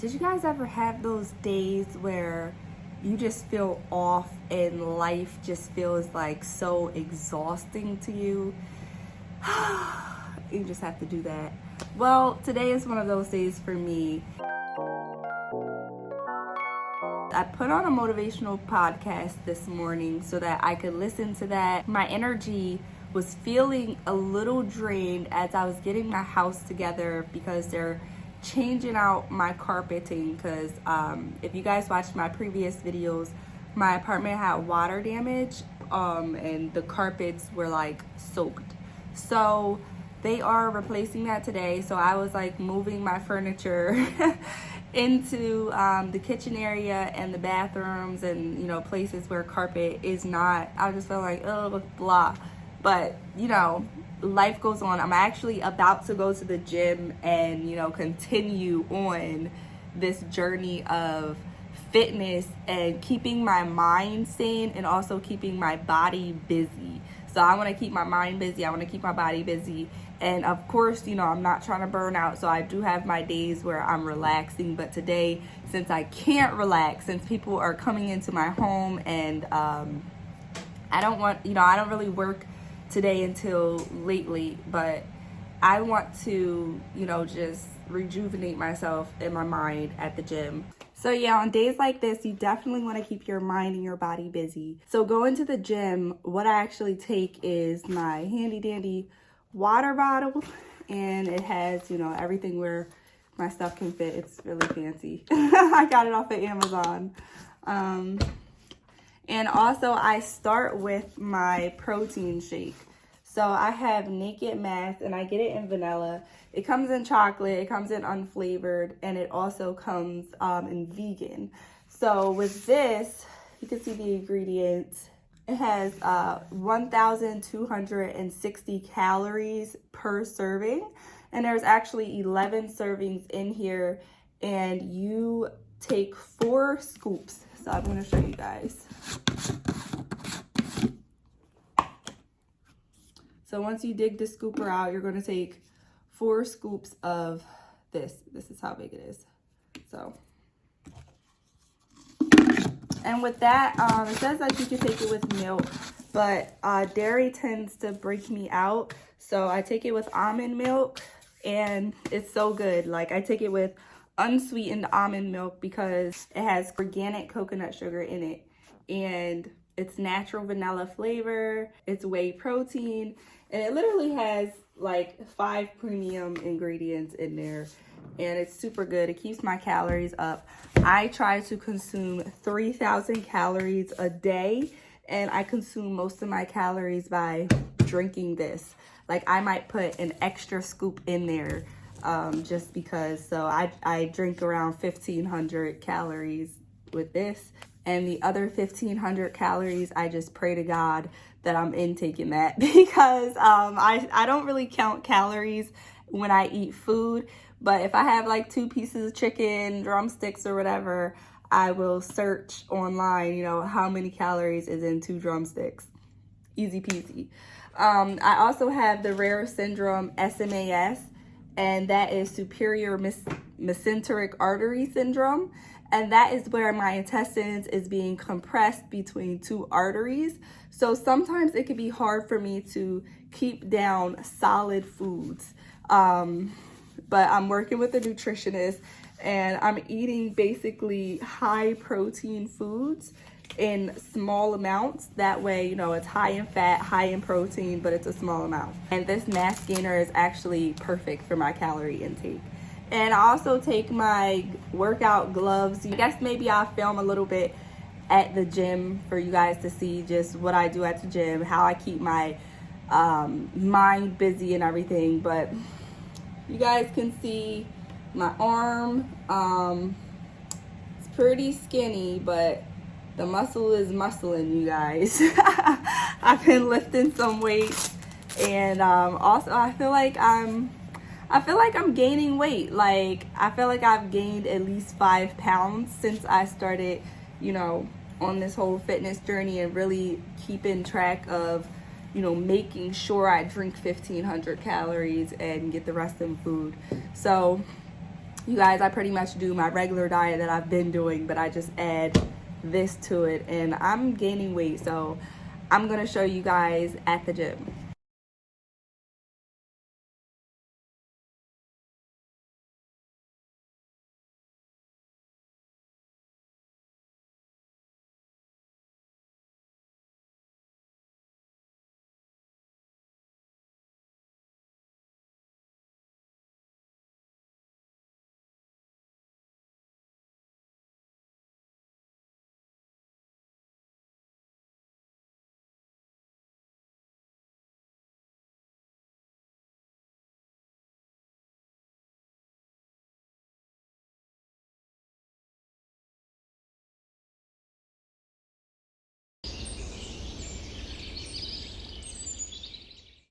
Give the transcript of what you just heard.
Did you guys ever have those days where you just feel off and life just feels like so exhausting to you? You just have to do that. Well, today is one of those days for me. I put on a motivational podcast this morning so that I could listen to that. My energy was feeling a little drained as I was getting my house together because they're changing out my carpeting because if you guys watched my previous videos, my apartment had water damage and the carpets were like soaked. So they are replacing that today. So I was like moving my furniture into the kitchen area and the bathrooms and, you know, places where carpet is not. I just felt like, oh, blah. But, you know, life goes on. I'm actually about to go to the gym and, you know, continue on this journey of fitness and keeping my mind sane and also keeping my body busy. So I want to keep my mind busy. I want to keep my body busy. And of course, you know, I'm not trying to burn out. So I do have my days where I'm relaxing. But today, since I can't relax, since people are coming into my home and I don't really work today until lately, but I want to, you know, just rejuvenate myself and my mind at the gym. So yeah, on days like this, you definitely want to keep your mind and your body busy. So going to the gym, what I actually take is my handy dandy water bottle, and it has, you know, everything where my stuff can fit. It's really fancy. I got it off of Amazon. And also I start with my protein shake. So I have Naked Math and I get it in vanilla. It comes in chocolate, it comes in unflavored, and it also comes in vegan. So with this, you can see the ingredients. It has 1,260 calories per serving. And there's actually 11 servings in here. And you take 4 scoops. So I'm going to show you guys. So once you dig the scooper out, you're going to take 4 scoops of this. This is how big it is. So, and with that, it says that you can take it with milk, but dairy tends to break me out. So I take it with almond milk, and it's so good. Like, I take it with unsweetened almond milk because it has organic coconut sugar in it, and it's natural vanilla flavor, it's whey protein, and it literally has like 5 premium ingredients in there, and it's super good. It keeps my calories up. I try to consume 3,000 calories a day, and I consume most of my calories by drinking this. Like, I might put an extra scoop in there just because. So I drink around 1,500 calories with this. And the other 1,500 calories, I just pray to God that I'm intaking that because I don't really count calories when I eat food. But if I have like 2 pieces of chicken, drumsticks or whatever, I will search online, you know, how many calories is in 2 drumsticks. Easy peasy. I also have the Rare Syndrome SMAS, and that is superior mesenteric artery syndrome. And that is where my intestines is being compressed between 2 arteries. So sometimes it can be hard for me to keep down solid foods. But I'm working with a nutritionist, and I'm eating basically high protein foods in small amounts. That way, you know, it's high in fat, high in protein, but it's a small amount. And this mass gainer is actually perfect for my calorie intake. And I also take my workout gloves. I guess maybe I'll film a little bit at the gym for you guys to see just what I do at the gym, how I keep my mind busy and everything. But you guys can see my arm. It's pretty skinny, but the muscle is muscling, you guys. I've been lifting some weights, and also I feel like I'm gaining weight. Like, I feel like I've gained at least 5 pounds since I started, you know, on this whole fitness journey and really keeping track of, you know, making sure I drink 1,500 calories and get the rest in food. So You guys, I pretty much do my regular diet that I've been doing, but I just add this to it, and I'm gaining weight, so I'm gonna show you guys at the gym.